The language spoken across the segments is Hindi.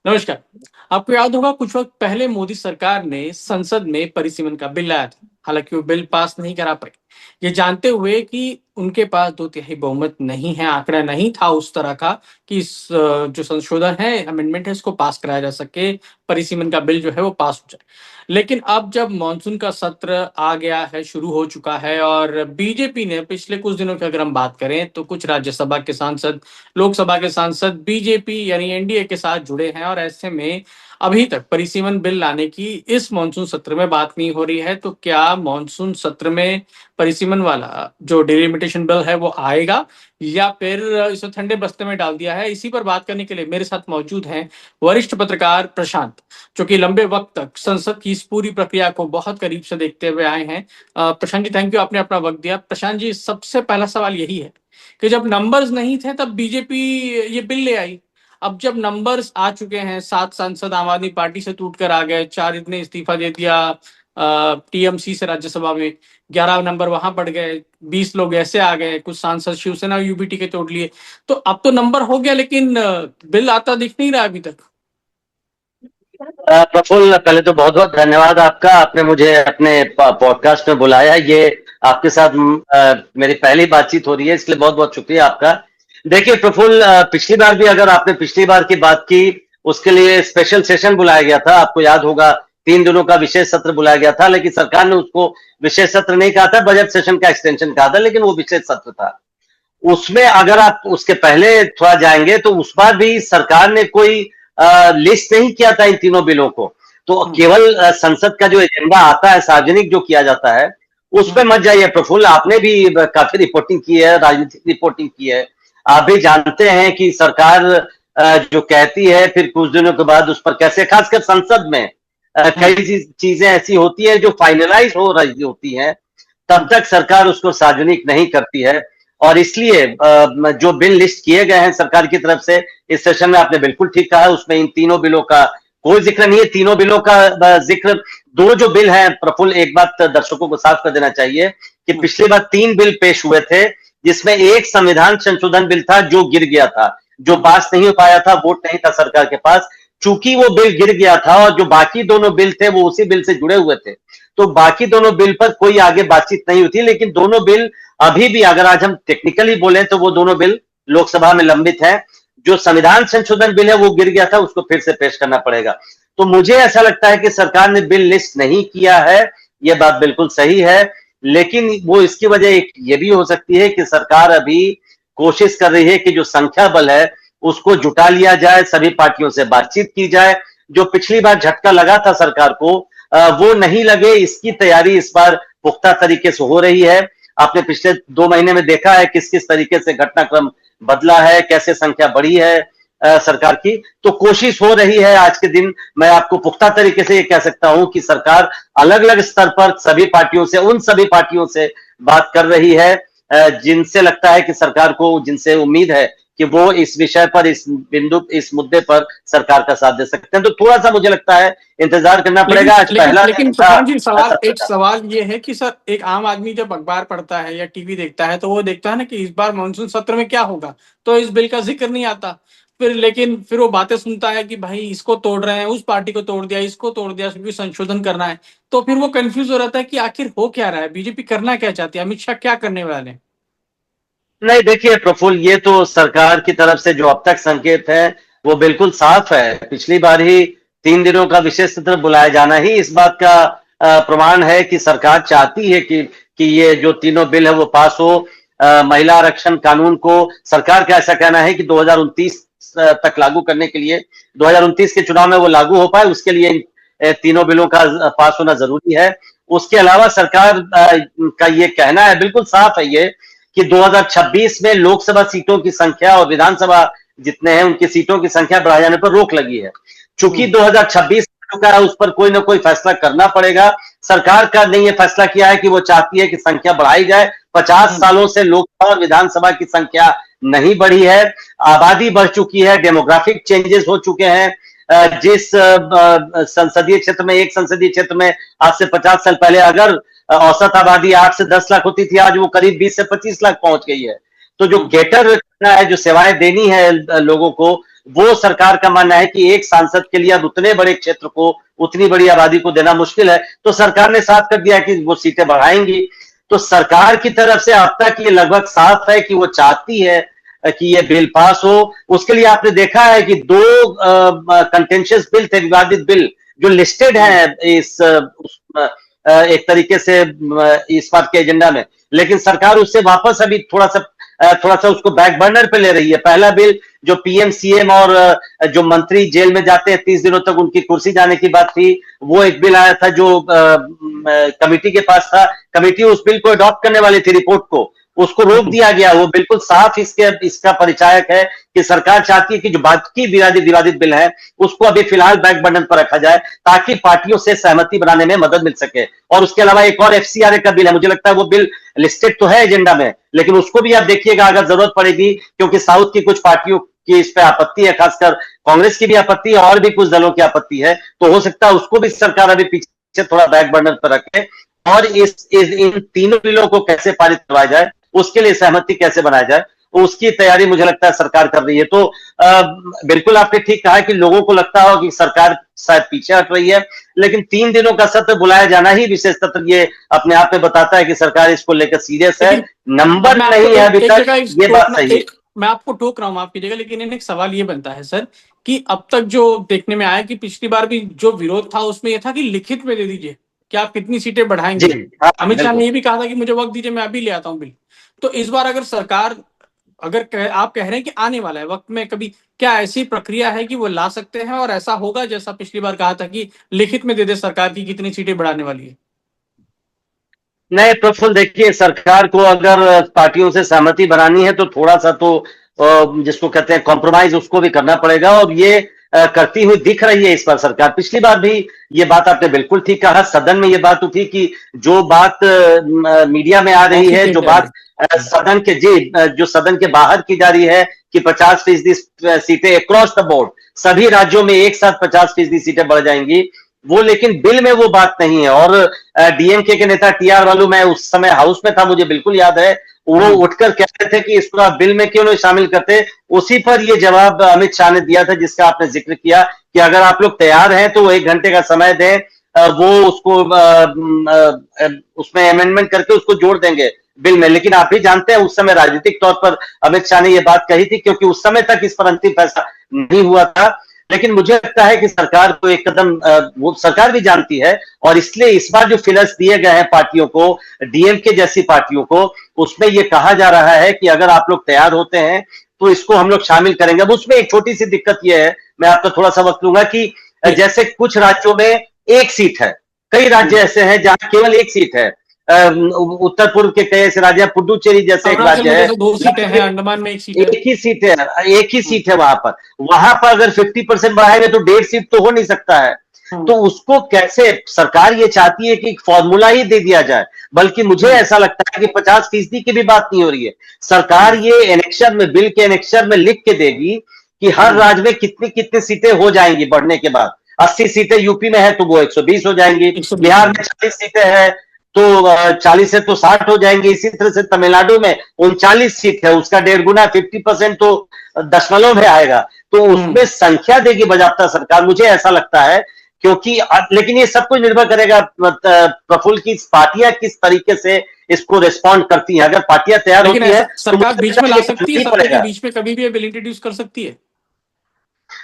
नमस्कार। आपको याद होगा कुछ वक्त पहले मोदी सरकार ने संसद में परिसीमन का बिल लाया था। हालांकि वो बिल पास नहीं करा पाई। ये जानते हुए कि उनके पास दो तिहाई बहुमत नहीं है, आंकड़ा नहीं था उस तरह का कि जो संशोधन है, अमेंडमेंट है, इसको पास कराया जा सके, परिसीमन का बिल जो है वो पास हो जाए। लेकिन अब जब मानसून का सत्र आ गया है, शुरू हो चुका है और बीजेपी ने पिछले कुछ दिनों की अगर हम बात करें तो कुछ राज्यसभा के सांसद, लोकसभा के सांसद बीजेपी यानी एनडीए के साथ जुड़े हैं और ऐसे में अभी तक परिसीमन बिल लाने की इस मानसून सत्र में बात नहीं हो रही है। तो क्या मानसून सत्र में परिसीमन वाला जो डिलिमिटेशन बिल है वो आएगा या फिर इसे ठंडे बस्ते में डाल दिया है? इसी पर बात करने के लिए मेरे साथ मौजूद हैं वरिष्ठ पत्रकार प्रशांत, जो कि लंबे वक्त तक संसद की इस पूरी प्रक्रिया को बहुत करीब से देखते हुए आए हैं। प्रशांत जी, थैंक यू, आपने अपना वक्त दिया। प्रशांत जी, सबसे पहला सवाल यही है कि जब नंबर्स नहीं थे तब बीजेपी ये बिल ले आई। अब जब नंबर्स आ चुके हैं, 7 सांसद आम आदमी पार्टी से टूटकर आ गए, 4 ने इस्तीफा दे दिया टीएमसी से राज्यसभा में, 11 नंबर वहां बढ़ गए, 20 लोग ऐसे आ गए, कुछ सांसद शिवसेना यूबीटी के तोड़ लिए। तो अब तो नंबर हो गया, लेकिन बिल आता दिख नहीं रहा अभी तक। प्रफुल्ल, पहले तो बहुत बहुत धन्यवाद आपका। आपने मुझे अपने पॉडकास्ट में बुलाया। ये आपके साथ मेरी पहली बातचीत हो रही है, इसलिए बहुत बहुत शुक्रिया आपका। देखिए प्रफुल्ल, पिछली बार भी अगर आपने पिछली बार की बात की, उसके लिए स्पेशल सेशन बुलाया गया था। आपको याद होगा 3 दिनों का विशेष सत्र बुलाया गया था, लेकिन सरकार ने उसको विशेष सत्र नहीं कहा था, बजट सेशन का एक्सटेंशन कहा था, लेकिन वो विशेष सत्र था। उसमें अगर आप उसके पहले थोड़ा जाएंगे तो उस बार भी सरकार ने कोई लिस्ट नहीं किया था इन तीनों बिलों को। तो केवल संसद का जो एजेंडा आता है, सार्वजनिक जो किया जाता है, उस पर मत जाइए प्रफुल्ल। आपने भी काफी रिपोर्टिंग की है, राजनीतिक रिपोर्टिंग की है। आप भी जानते हैं कि सरकार जो कहती है फिर कुछ दिनों के बाद उस पर कैसे, खासकर संसद में कई चीजें ऐसी होती है जो फाइनलाइज हो रही होती हैं, तब तक सरकार उसको सार्वजनिक नहीं करती है। और इसलिए जो बिल लिस्ट किए गए हैं सरकार की तरफ से इस सेशन में, आपने बिल्कुल ठीक कहा, उसमें इन तीनों बिलों का कोई जिक्र नहीं है। तीनों बिलों का जिक्र, दो जो बिल हैं प्रफुल्ल, एक बात दर्शकों को साफ कर देना चाहिए कि पिछली बार 3 बिल पेश हुए थे, जिसमें एक संविधान संशोधन बिल था जो गिर गया था, जो पास नहीं हो पाया था, वोट नहीं था सरकार के पास। चूंकि वो बिल गिर गया था और जो बाकी दोनों बिल थे वो उसी बिल से जुड़े हुए थे, तो बाकी दोनों बिल पर कोई आगे बातचीत नहीं होती। लेकिन दोनों बिल अभी भी, अगर आज हम टेक्निकली बोले तो वो दोनों बिल लोकसभा में लंबित है। जो संविधान संशोधन बिल है वो गिर गया था, उसको फिर से पेश करना पड़ेगा। तो मुझे ऐसा लगता है कि सरकार ने बिल लिस्ट नहीं किया है, ये बात बिल्कुल सही है। लेकिन वो इसकी वजह एक ये भी हो सकती है कि सरकार अभी कोशिश कर रही है कि जो संख्या बल है उसको जुटा लिया जाए, सभी पार्टियों से बातचीत की जाए। जो पिछली बार झटका लगा था सरकार को, वो नहीं लगे, इसकी तैयारी इस बार पुख्ता तरीके से हो रही है। आपने पिछले 2 महीने में देखा है किस किस तरीके से घटनाक्रम बदला है, कैसे संख्या बढ़ी है सरकार की। तो कोशिश हो रही है। आज के दिन मैं आपको पुख्ता तरीके से ये कह सकता हूं कि सरकार अलग अलग स्तर पर सभी पार्टियों से, उन सभी पार्टियों से बात कर रही है जिनसे लगता है कि सरकार को, जिनसे उम्मीद है कि वो इस विषय पर, इस बिंदु, इस मुद्दे पर सरकार का साथ दे सकते हैं। तो थोड़ा सा मुझे लगता है इंतजार करना पड़ेगा। आज लेकिन पहला लेकिन दिन था प्रशांत जी, एक सत्र का। सवाल ये है कि सर, एक आम आदमी जब अखबार पढ़ता है या टीवी देखता है तो वो देखता है ना कि इस बार मानसून सत्र में क्या होगा, तो इस बिल का जिक्र नहीं आता। लेकिन फिर वो बातें सुनता है कि भाई इसको तोड़ रहे हैं, उस पार्टी को तोड़ दिया, इसको तोड़ दिया, क्योंकि संशोधन करना है। तो फिर वो कंफ्यूज हो रहता है कि आखिर हो क्या रहा है, बीजेपी करना क्या चाहती है, अमित शाह क्या करने वाले हैं। नहीं देखिए प्रफुल्ल, ये तो सरकार की तरफ से जो अब तक संकेत है वो बिल्कुल साफ है। पिछली बार ही 3 दिनों का विशेष सत्र बुलाया जाना ही इस बात का प्रमाण है कि सरकार चाहती है कि ये जो तीनों बिल है वो पास हो। महिला आरक्षण कानून को सरकार का ऐसा कहना है कि 2029 तक लागू करने के लिए, 2029 के चुनाव में वो लागू हो पाए, उसके लिए इन तीनों बिलों का पास होना जरूरी है। उसके अलावा सरकार का ये कहना है, बिल्कुल साफ है ये, कि 2026 में लोकसभा सीटों की संख्या और विधानसभा जितने हैं उनकी सीटों की संख्या बढ़ाए जाने पर रोक लगी है। चूंकि 2026 का है, उस पर कोई ना कोई फैसला करना पड़ेगा। सरकार का ने यह फैसला किया है कि वो चाहती है कि संख्या बढ़ाई जाए। 50 सालों से लोकसभा और विधानसभा की संख्या नहीं बढ़ी है। आबादी बढ़ चुकी है, डेमोग्राफिक चेंजेस हो चुके हैं। जिस संसदीय क्षेत्र में, एक संसदीय क्षेत्र में आज से 50 साल पहले अगर औसत आबादी 8 से 10 लाख होती थी, आज वो करीब 20 से 25 लाख पहुंच गई है। तो जो केटर करना है, जो सेवाएं देनी है लोगों को, वो सरकार का मानना है कि एक सांसद के लिए अब उतने बड़े क्षेत्र को, उतनी बड़ी आबादी को देना मुश्किल है, तो सरकार ने साफ कर दिया कि वो सीटें बढ़ाएंगी। तो सरकार की तरफ से अब तक ये लगभग साफ है कि वो चाहती है कि ये बिल पास हो। उसके लिए आपने देखा है कि दो कंटेंशियस बिल थे, विवादित बिल, जो लिस्टेड हैं एक तरीके से इस बात के एजेंडा में, लेकिन सरकार उससे वापस अभी थोड़ा सा उसको बैक बर्नर पे ले रही है। पहला बिल जो पीएम सीएम और जो मंत्री जेल में जाते हैं 30 दिनों तक उनकी कुर्सी जाने की बात थी, वो एक बिल आया था जो कमेटी के पास था। कमेटी उस बिल को अडॉप्ट करने वाली थी, रिपोर्ट को, उसको रोक दिया गया। वो बिल्कुल साफ इसका परिचायक है कि सरकार चाहती है कि जो बाकी विवादित बिल है उसको अभी फिलहाल बैक बर्नर पर रखा जाए ताकि पार्टियों से सहमति बनाने में मदद मिल सके। और उसके अलावा एक और एफसीआरए का बिल है, मुझे लगता है वो बिल लिस्टेड तो है एजेंडा में, लेकिन उसको भी आप देखिएगा अगर जरूरत पड़ेगी, क्योंकि साउथ की कुछ पार्टियों की इस पे आपत्ति है, खासकर कांग्रेस की भी आपत्ति है और भी कुछ दलों की आपत्ति है, तो हो सकता है उसको भी सरकार अभी पीछे थोड़ा बैक बर्नर पर रखे और इन तीनों बिलों को कैसे पारित करवाया जाए, उसके लिए सहमति कैसे बनाया जाए, उसकी तैयारी मुझे लगता है सरकार कर रही है। तो बिल्कुल आपने ठीक कहा कि लोगों को लगता हो कि सरकार शायद पीछे हट रही है, लेकिन 3 दिनों का सत्र बुलाया जाना ही विशेष सत्र ये अपने आप में बताता है कि सरकार इसको लेकर सीरियस है। नंबर नहीं है अभी तक, ये बात सही है। मैं आपको टोक रहा हूं, माफ कीजिएगा, लेकिन एक सवाल ये बनता है सर कि अब तक जो देखने में आया कि पिछली बार भी जो विरोध था उसमें यह था कि लिखित में दे दीजिए कि आप कितनी सीटें बढ़ाएंगे। अमित शाह ने ये भी कहा था कि मुझे वक्त दीजिए, मैं अभी ले आता हूं बिल। तो इस बार अगर सरकार आप कह रहे हैं कि आने वाला है वक्त में कभी, क्या ऐसी प्रक्रिया है कि वो ला सकते हैं और ऐसा होगा जैसा पिछली बार कहा था कि लिखित में दे दे सरकार की कितनी सीटें बढ़ाने वाली है? नहीं प्रफुल्ल, देखिए सरकार को अगर पार्टियों से सहमति बनानी है तो थोड़ा सा तो जिसको कहते हैं कॉम्प्रोमाइज, उसको भी करना पड़ेगा और ये करती हुई दिख रही है इस बार सरकार। पिछली बार भी ये बात आपने बिल्कुल ठीक कहा, सदन में ये बात उठी कि जो बात मीडिया में आ रही है, जो बात सदन के जो सदन के बाहर की जा रही है कि 50% सीटें अक्रॉस द बोर्ड सभी राज्यों में एक साथ 50% सीटें बढ़ जाएंगी, वो लेकिन बिल में वो बात नहीं है। और डीएमके के नेता टीआर वालू, मैं उस समय हाउस में था, मुझे बिल्कुल याद है, वो उठकर कहते थे कि इसको आप बिल में क्यों नहीं शामिल करते। उसी पर ये जवाब अमित शाह ने दिया था जिसका आपने जिक्र किया कि अगर आप लोग तैयार हैं तो 1 घंटे का समय दें, वो उसको उसमें अमेंडमेंट करके उसको जोड़ देंगे बिल में। लेकिन आप भी जानते हैं उस समय राजनीतिक तौर पर अमित शाह ने ये बात कही थी क्योंकि उस समय तक इस पर अंतिम फैसला नहीं हुआ था। लेकिन मुझे लगता है कि सरकार को एक कदम, वो सरकार भी जानती है और इसलिए इस बार जो फिलर्स दिए गए हैं पार्टियों को, डीएमके जैसी पार्टियों को, उसमें ये कहा जा रहा है कि अगर आप लोग तैयार होते हैं तो इसको हम लोग शामिल करेंगे। अब उसमें एक छोटी सी दिक्कत यह है, मैं आपको थोड़ा सा वक्त लूंगा, कि जैसे कुछ राज्यों में 1 सीट है, कई राज्य ऐसे हैं जहां केवल 1 सीट है। उत्तर पूर्व के कई ऐसे राज्य, पुडुचेरी जैसे एक राज्य है, 2 सीटें हैं, अंडमान में 1 सीट है, एक ही सीट है वहां पर अगर 50% बढ़ाएंगे तो 1.5 सीट तो हो नहीं सकता है। तो उसको कैसे, सरकार ये चाहती है कि एक फॉर्मूला ही दे दिया जाए, बल्कि मुझे ऐसा लगता है कि 50% की भी बात नहीं हो रही है। सरकार ये एनेक्शर में, बिल के एनेक्शर में लिख के देगी कि हर राज्य में कितनी कितनी सीटें हो जाएंगी बढ़ने के बाद। 80 सीटें यूपी में है तो वो 120 हो जाएंगी, बिहार में 40 सीटें हैं तो 40 है तो 60 हो जाएंगे। इसी तरह से तमिलनाडु में 39 सीट है, उसका 1.5 गुना 50% तो दशमलव में आएगा। तो उसमें संख्या देगी बजाबता सरकार, मुझे ऐसा लगता है। क्योंकि लेकिन ये सब कुछ निर्भर करेगा प्रफुल्ल की पार्टियां किस तरीके से इसको रिस्पॉन्ड करती हैं। अगर पार्टियां तैयार होती है सरकार बीच में ला सकती है, सत्ता के बीच में कभी भी बिल इंट्रोड्यूस कर सकती है।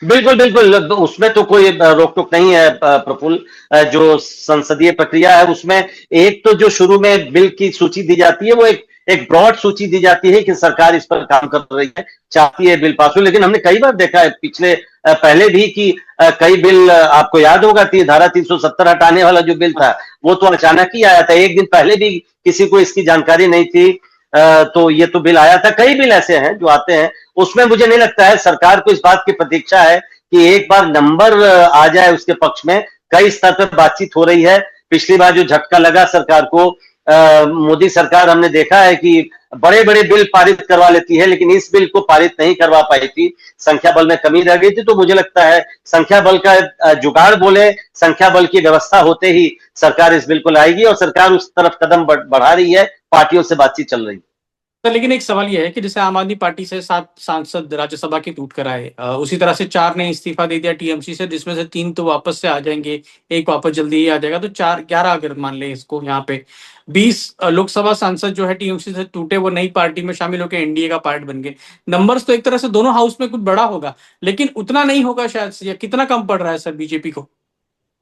बिल्कुल बिल्कुल, उसमें तो कोई रोक टोक नहीं है प्रफुल्ल। जो संसदीय प्रक्रिया है उसमें एक तो जो शुरू में बिल की सूची दी जाती है, वो एक ब्रॉड सूची दी जाती है कि सरकार इस पर काम कर रही है, चाहती है बिल पास हो। लेकिन हमने कई बार देखा है पिछले पहले भी कि कई बिल, आपको याद होगा धारा 370 हटाने वाला जो बिल था वो तो अचानक ही आया था, एक दिन पहले भी किसी को इसकी जानकारी नहीं थी। तो ये तो बिल आया था। कई बिल ऐसे हैं जो आते हैं, उसमें मुझे नहीं लगता है, सरकार को इस बात की प्रतीक्षा है कि एक बार नंबर आ जाए उसके पक्ष में। कई स्तर पर बातचीत हो रही है। पिछली बार जो झटका लगा सरकार को, मोदी सरकार, हमने देखा है कि बड़े बड़े बिल पारित करवा लेती है, लेकिन इस बिल को पारित नहीं करवा पाई थी, संख्या बल में कमी रह गई थी। तो मुझे लगता है संख्या बल का जुगाड़ बोले, संख्या बल की व्यवस्था होते ही सरकार इस बिल को लाएगी और सरकार उस तरफ कदम बढ़ा रही है, पार्टियों से बातचीत चल रही है। लेकिन एक सवाल ये है कि जैसे आम आदमी पार्टी से 7 सांसद राज्यसभा के टूट कर आए, उसी तरह से 4 ने इस्तीफा दे दिया टीएमसी से, जिसमें से 3 तो वापस से आ जाएंगे, एक वापस जल्दी ही आ जाएगा, तो 4 11 अगर मान लें इसको, यहाँ पे 20 लोकसभा सांसद जो है टीएमसी से टूटे, वो नई पार्टी में शामिल होकर एनडीए का पार्ट बन गए। नंबर्स तो एक तरह से दोनों हाउस में कुछ बड़ा होगा, लेकिन उतना नहीं होगा शायद से, या कितना कम पड़ रहा है सर बीजेपी को?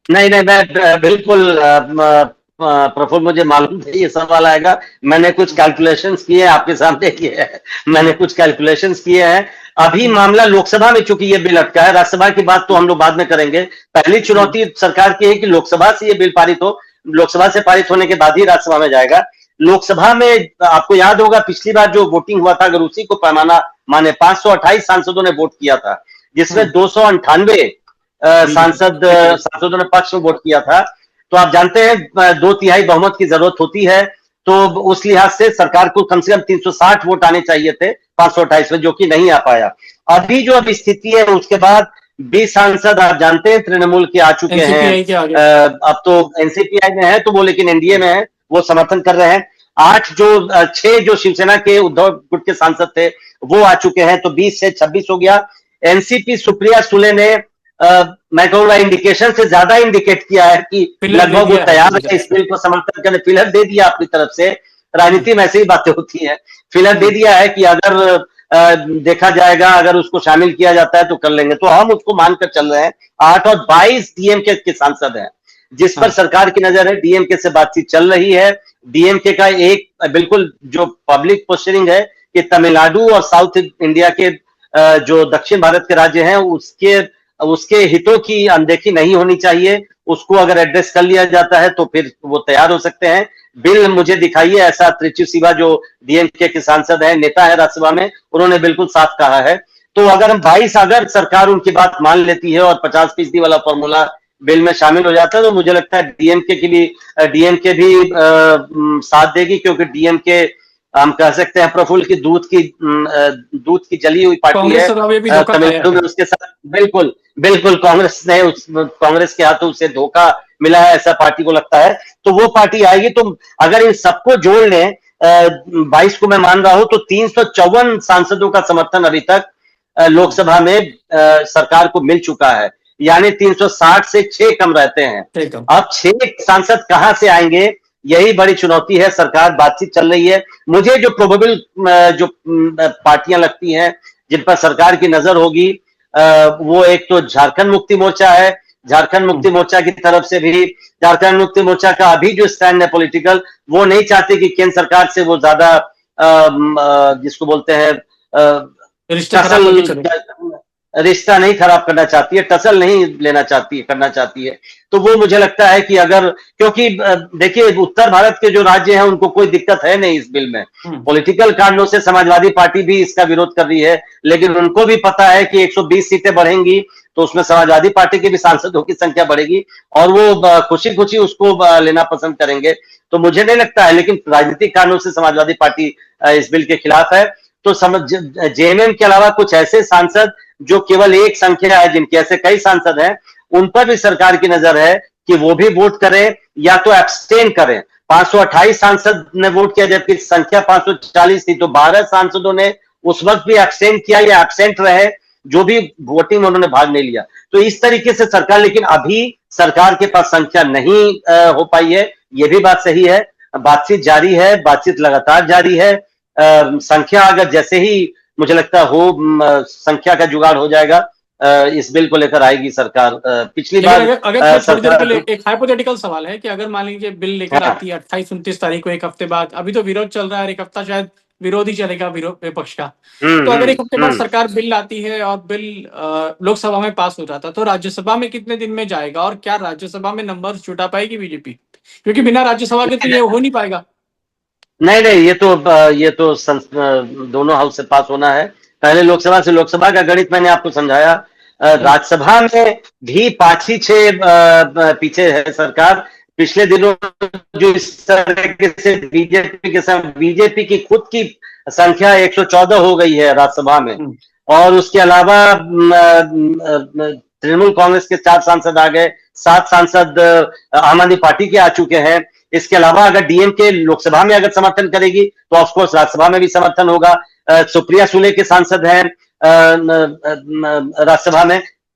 नहीं नहीं, मैं बिल्कुल प्रफुल्ल, मुझे मालूम था ये सवाल आएगा। मैंने कुछ कैलकुलेशंस किए हैं, आपके सामने किए हैं। मैंने कुछ कैलकुलेशंस किए हैं। अभी मामला लोकसभा में, चूंकि ये बिल अटका है, राज्यसभा की बात तो हम लोग बाद में करेंगे। पहली चुनौती सरकार की है कि लोकसभा से ये बिल पारित हो, लोकसभा से पारित होने के बाद ही राज्यसभा में जाएगा। लोकसभा में आपको याद होगा पिछली बार जो वोटिंग हुआ था, अगर उसी को पैमाना माने, 528 सांसदों ने वोट किया था, जिसमें 298 सांसदों ने पक्ष में वोट किया था। तो आप जानते हैं 2/3 बहुमत की जरूरत होती है, तो उस लिहाज से सरकार को कम से कम 360 वोट आने चाहिए थे 528 में, जो कि नहीं आ पाया। अभी जो अब स्थिति है, उसके बाद 20 सांसद आप जानते हैं तृणमूल के आ चुके हैं। अब तो एनसीपीआई में है, तो वो लेकिन एनडीए में है, वो समर्थन कर रहे हैं। 6 जो शिवसेना के उद्धव गुट के सांसद थे, वो आ चुके हैं, तो 20 से 26 हो गया। एनसीपी सुप्रिया सुले ने मैं कहूंगा इंडिकेशन से ज्यादा इंडिकेट किया है कि लगभग वो तैयार है इस बिल को समर्थन करने। फिलर दे दिया अपनी तरफ से, राजनीति में ऐसी ही बातें होती है। फिलर दे दिया है कि अगर देखा जाएगा, अगर उसको शामिल किया जाता है तो कर लेंगे। तो हम उसको मानकर चल रहे हैं। 8 और 22 डीएमके के सांसद हैं, जिस पर सरकार की नजर है। डीएमके से बातचीत चल रही है। डीएमके का एक बिल्कुल जो पब्लिक पोस्टरिंग है कि तमिलनाडु और साउथ इंडिया के जो दक्षिण भारत के राज्य हैं, उसके हितों की अनदेखी नहीं होनी चाहिए। उसको अगर एड्रेस कर लिया जाता है तो फिर वो तैयार हो सकते हैं। बिल मुझे दिखाइए ऐसा, त्रिचु सिवा जो डीएमके के सांसद है, नेता है राज्यसभा में, उन्होंने बिल्कुल साफ कहा है। तो अगर हम 22, अगर सरकार उनकी बात मान लेती है और 50% वाला फॉर्मूला बिल में शामिल हो जाता है, तो मुझे लगता है डीएमके भी साथ देगी, क्योंकि डीएमके हम कह सकते हैं प्रफुल्ल की दूध की जली हुई पार्टी है तमिलनाडु में। उसके साथ बिल्कुल बिल्कुल कांग्रेस के हाथों उसे धोखा मिला है, ऐसा पार्टी को लगता है। तो वो पार्टी आएगी। तो अगर इन सबको जोड़ लें, 22 को मैं मान रहा हूं, तो 354 सांसदों का समर्थन अभी तक लोकसभा में सरकार को मिल चुका है। यानी 360 से 6 कम रहते हैं। अब 6 सांसद कहां से आएंगे, यही बड़ी चुनौती है। सरकार बातचीत चल रही है। मुझे जो प्रोबेबल जो पार्टियां लगती हैं जिन पर सरकार की नजर होगी, वो एक तो झारखंड मुक्ति मोर्चा है। झारखंड मुक्ति मोर्चा की तरफ से भी, झारखंड मुक्ति मोर्चा का अभी जो स्टैंड है पॉलिटिकल, वो नहीं चाहते कि केंद्र सरकार से वो ज्यादा जिसको बोलते हैं रिश्ता नहीं खराब करना चाहती है, टसल नहीं लेना चाहती है, करना चाहती है। तो वो मुझे लगता है कि अगर, क्योंकि देखिए उत्तर भारत के जो राज्य हैं उनको कोई दिक्कत है नहीं इस बिल में। पॉलिटिकल कारणों से समाजवादी पार्टी भी इसका विरोध कर रही है, लेकिन उनको भी पता है कि 120 सीटें बढ़ेंगी तो उसमें समाजवादी पार्टी के भी सांसदों की संख्या बढ़ेगी, और वो खुशी खुशी उसको लेना पसंद करेंगे। तो मुझे नहीं लगता है, लेकिन राजनीतिक कारणों से समाजवादी पार्टी इस बिल के खिलाफ है। तो जेएमएम के अलावा कुछ ऐसे सांसद जो केवल एक संख्या है, जिनके ऐसे कई सांसद हैं, उन पर भी सरकार की नजर है कि वो भी वोट करें या तो एब्सटेन करें। 528 सांसद ने वोट किया, जबकि संख्या 540 थी, तो 12 सांसदों ने उस वक्त भी एब्सटेन किया या एब्सेंट रहे, जो भी वोटिंग में उन्होंने भाग नहीं लिया। तो इस तरीके से सरकार, लेकिन अभी सरकार के पास संख्या नहीं हो पाई है, ये भी बात सही है। बातचीत जारी है, बातचीत लगातार जारी है। संख्या अगर जैसे ही मुझे लगता हो संख्या का जुगाड़ हो जाएगा, इस बिल को लेकर आएगी सरकार। पिछली बार अगर सरकार, एक हाइपोथेटिकल सवाल है कि अगर मान लीजिए बिल लेकर आती है 28-29 तारीख को, एक हफ्ते बाद, अभी तो विरोध चल रहा है, एक हफ्ता शायद विरोध ही चलेगा विपक्ष का, तो अगर एक हफ्ते बाद सरकार बिल लाती है और बिल लोकसभा में पास हो जाता है, तो राज्यसभा में कितने दिन में जाएगा, और क्या राज्यसभा में नंबर जुटा पाएगी बीजेपी? क्योंकि बिना राज्यसभा के तो ये हो नहीं पाएगा। नहीं, ये तो दोनों हाउस से पास होना है। पहले लोकसभा से, लोकसभा का गणित मैंने आपको समझाया। राज्यसभा में भी 5 ही 6 पीछे है सरकार। पिछले दिनों जो इस तरीके से बीजेपी की खुद की संख्या 114 हो गई है राज्यसभा में, और उसके अलावा तृणमूल कांग्रेस के 4 सांसद आ गए, 7 सांसद आम आदमी पार्टी के आ चुके हैं। इसके अलावा अगर डीएमके लोकसभा में अगर समर्थन करेगी तो ऑफकोर्स राज्यसभा में भी समर्थन होगा। सुप्रिया सुले के सांसद हैं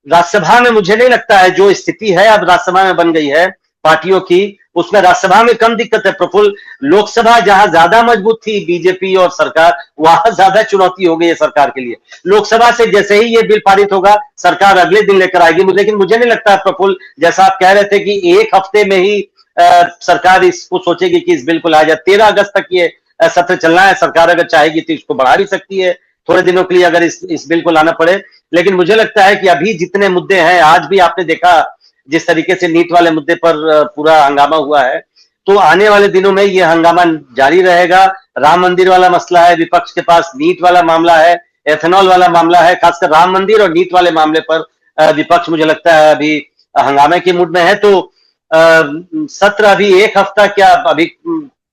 राज्यसभा में मुझे नहीं लगता है, जो स्थिति है अब राज्यसभा में बन गई है पार्टियों की, उसमें राज्यसभा में कम दिक्कत है प्रफुल्ल। लोकसभा जहां ज्यादा मजबूत थी बीजेपी और सरकार, वहां ज्यादा चुनौती हो गई है सरकार के लिए। लोकसभा से जैसे ही ये बिल पारित होगा सरकार अगले दिन लेकर आएगी, लेकिन मुझे नहीं लगता प्रफुल्ल, जैसा आप कह रहे थे कि एक हफ्ते में ही सरकार इसको सोचेगी कि इस बिल को लाया जाए। 13 अगस्त तक ये सत्र चलना है, सरकार अगर चाहेगी तो इसको बढ़ा भी सकती है थोड़े दिनों के लिए, अगर इस बिल को लाना पड़े। लेकिन मुझे लगता है कि अभी जितने मुद्दे हैं, आज भी आपने देखा जिस तरीके से नीट वाले मुद्दे पर पूरा हंगामा हुआ है, तो आने वाले दिनों में यह हंगामा जारी रहेगा। राम मंदिर वाला मसला है, विपक्ष के पास नीट वाला मामला है, एथेनॉल वाला मामला है, खासकर राम मंदिर और नीट वाले मामले पर विपक्ष मुझे लगता है अभी हंगामे के मूड में है। तो सत्र अभी एक हफ्ता क्या, अभी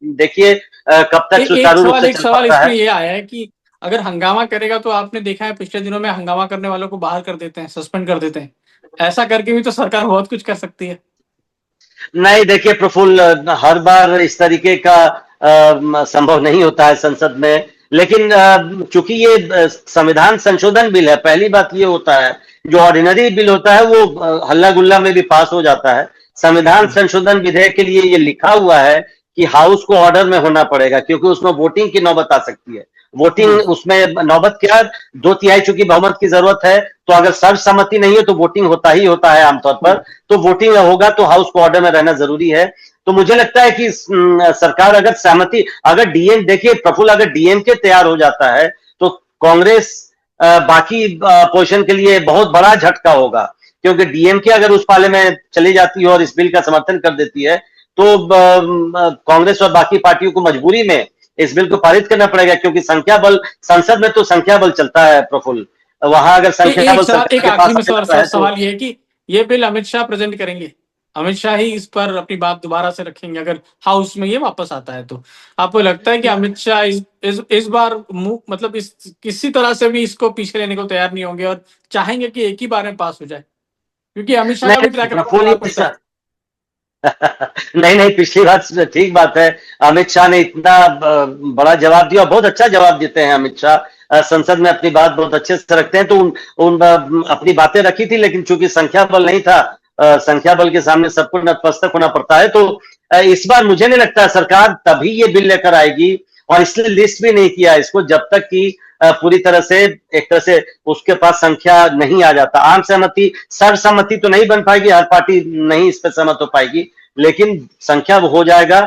देखिए कब तक सुचारू रूप से चल पाता है। ये आया है कि अगर हंगामा करेगा तो आपने देखा है पिछले दिनों में हंगामा करने वालों को बाहर कर देते हैं, सस्पेंड कर देते हैं। ऐसा करके भी तो सरकार बहुत कुछ कर सकती है। नहीं देखिए प्रफुल्ल, हर बार इस तरीके का संभव नहीं होता है संसद में, लेकिन चूंकि ये संविधान संशोधन बिल है, पहली बात ये होता है जो ऑर्डिनरी बिल होता है वो हल्ला गुल्ला में भी पास हो जाता है। संविधान संशोधन विधेयक के लिए ये लिखा हुआ है कि हाउस को ऑर्डर में होना पड़ेगा, क्योंकि उसमें वोटिंग की नौबत आ सकती है। वोटिंग उसमें नौबत क्या, 2/3 चूंकि बहुमत की जरूरत है, तो अगर सर्वसम्मति नहीं है तो वोटिंग होता ही होता है आमतौर पर, तो वोटिंग होगा तो हाउस को ऑर्डर में रहना जरूरी है। तो मुझे लगता है कि सरकार अगर सहमति, अगर डीएम, देखिए प्रफुल्ल, अगर डीएमके तैयार हो जाता है तो कांग्रेस बाकी पोजीशन के लिए बहुत बड़ा झटका होगा, क्योंकि डीएमके अगर उस पाले में चली जाती है और इस बिल का समर्थन कर देती है तो कांग्रेस और बाकी पार्टियों को मजबूरी में इस बिल को पारित करना पड़ेगा, क्योंकि संख्या बल, संसद में तो संख्या बल चलता है प्रफुल्ल, वहां अगर संख्या बल एक आखिरी में सवाल ये है कि ये बिल अमित शाह प्रेजेंट करेंगे, अमित शाह ही इस पर अपनी बात दोबारा से रखेंगे अगर हाउस में ये वापस आता है, तो आपको लगता है कि अमित शाह इस बार मतलब इस किसी तरह से भी इसको पीछे लेने को तैयार नहीं होंगे और चाहेंगे कि एक ही बार में पास हो जाए, क्योंकि अमित शाह का भी ट्रैक रिकॉर्ड नहीं, पिछली बात ठीक बात है, अमित शाह ने इतना बड़ा जवाब दिया, बहुत अच्छा जवाब देते हैं अमित शाह, संसद में अपनी बात बहुत अच्छे से रखते हैं, तो उन अपनी बातें रखी थी, लेकिन चूंकि संख्या बल नहीं था, संख्या बल के सामने सबको नतमस्तक होना पड़ता है। तो इस बार मुझे नहीं लगता सरकार तभी ये बिल लेकर आएगी, और इसलिए लिस्ट भी नहीं किया इसको जब तक कि पूरी तरह से, एक तरह से उसके पास संख्या नहीं आ जाता। आम सहमति, सर्वसम्मति तो नहीं बन पाएगी, हर पार्टी नहीं इस पर सहमत हो पाएगी, लेकिन संख्या हो जाएगा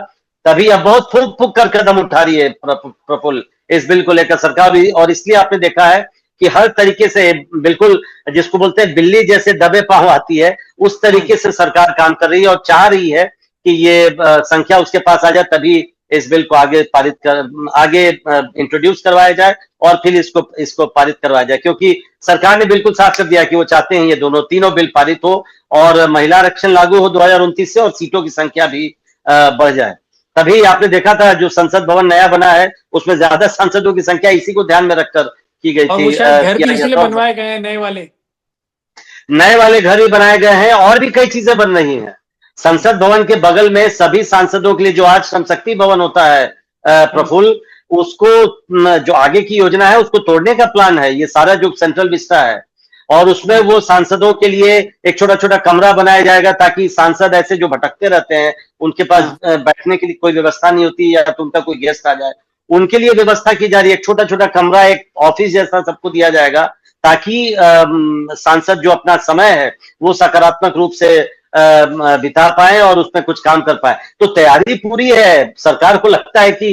तभी। अब बहुत फूक फूक कर कदम उठा रही है प्रफुल्ल इस बिल को लेकर सरकार भी, और इसलिए आपने देखा है कि हर तरीके से, बिल्कुल जिसको बोलते हैं बिल्ली जैसे दबे पांव आती है, उस तरीके से सरकार काम कर रही है और चाह रही है कि ये संख्या उसके पास आ जाए, तभी इस बिल को आगे पारित कर, आगे इंट्रोड्यूस करवाया जाए और फिर इसको पारित करवाया जाए, क्योंकि सरकार ने बिल्कुल साफ कर दिया कि वो चाहते हैं ये तीनों बिल पारित हो और महिला आरक्षण लागू हो 2029 से, और सीटों की संख्या भी बढ़ जाए। तभी आपने देखा था जो संसद भवन नया बना है उसमें ज्यादा सांसदों की संख्या इसी को ध्यान में रखकर की गई थी। घर भी इसलिए बनवाए गए हैं, नए वाले घर भी बनाए गए हैं, और भी कई चीजें बन रही हैं। संसद भवन के बगल में सभी सांसदों के लिए जो आज श्रमशक्ति भवन होता है प्रफुल्ल, उसको जो आगे की योजना है उसको तोड़ने का प्लान है, ये सारा जो सेंट्रल विस्टा है, और उसमें वो सांसदों के लिए एक छोटा छोटा कमरा बनाया जाएगा, ताकि सांसद ऐसे जो भटकते रहते हैं उनके पास बैठने के लिए कोई व्यवस्था नहीं होती, या तो उनका कोई गेस्ट आ जाए, उनके लिए व्यवस्था की जा रही है। एक छोटा छोटा कमरा, एक ऑफिस जैसा सबको दिया जाएगा, ताकि सांसद जो अपना समय है वो सकारात्मक रूप से बिता पाए और उसमें कुछ काम कर पाए। तो तैयारी पूरी है, सरकार को लगता है कि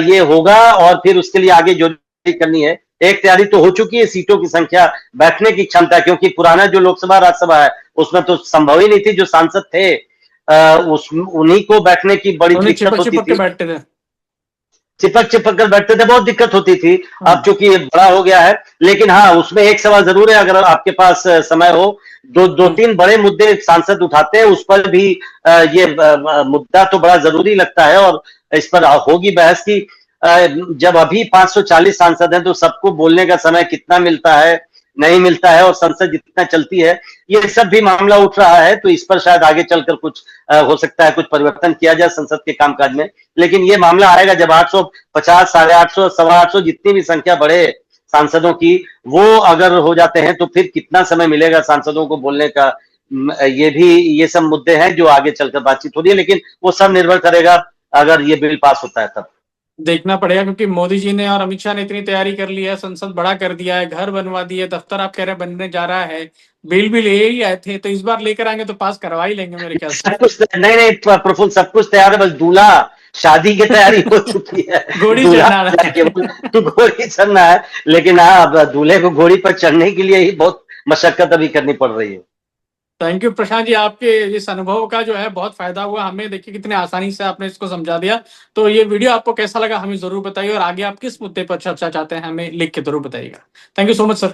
ये होगा, और फिर उसके लिए आगे जो करनी है, एक तैयारी तो हो चुकी है, सीटों की संख्या, बैठने की क्षमता, क्योंकि पुराना जो लोकसभा राज्यसभा है उसमें तो संभव ही नहीं थी, जो सांसद थे उन्हीं को बैठने की बड़ी दिक्कत होती थी, चिपक चिपक कर बैठते थे, बहुत दिक्कत होती थी। अब चूंकि ये बड़ा हो गया है, लेकिन हाँ उसमें एक सवाल जरूर है, अगर आपके पास समय हो, दो तीन बड़े मुद्दे सांसद उठाते हैं, उस पर भी ये मुद्दा तो बड़ा जरूरी लगता है, और इस पर होगी बहस की जब अभी 540 सांसद हैं तो सबको बोलने का समय कितना मिलता है, नहीं मिलता है और संसद जितना चलती है, ये सब भी मामला उठ रहा है, तो इस पर शायद आगे चलकर कुछ हो सकता है कुछ परिवर्तन किया जाए संसद के कामकाज में। लेकिन ये मामला आएगा जब 850, 850, 850 जितनी भी संख्या बढ़े सांसदों की, वो अगर हो जाते हैं तो फिर कितना समय मिलेगा सांसदों को बोलने का। ये भी, ये सब मुद्दे हैं जो आगे चलकर बातचीत हो रही है, लेकिन वो सब निर्भर करेगा अगर ये बिल पास होता है तब। देखना पड़ेगा, क्योंकि मोदी जी ने और अमित शाह ने इतनी तैयारी कर ली है, संसद बड़ा कर दिया है, घर बनवा दिए, दफ्तर आप कह रहे हैं बनने जा रहा है, बिल भी ले ही आए थे, तो इस बार लेकर आएंगे तो पास करवा ही लेंगे मेरे ख्याल से। सब कुछ नहीं नहीं प्रफुल्ल, सब कुछ तैयार है, बस दूल्हा शादी की तैयारी हो चुकी है। घोड़ी दूल्हा चढ़ना है। केवल तो घोड़ी चढ़ना है, लेकिन हाँ अब दूल्हे को घोड़ी पर चढ़ने के लिए ही बहुत मशक्कत अभी करनी पड़ रही है। थैंक यू प्रशांत जी, आपके इस अनुभव का जो है बहुत फायदा हुआ हमें। देखिए कितने आसानी से आपने इसको समझा दिया। तो ये वीडियो आपको कैसा लगा हमें जरूर बताइए, और आगे आप किस मुद्दे पर चर्चा चाहते हैं हमें लिख के जरूर बताइएगा। Thank you so much sir.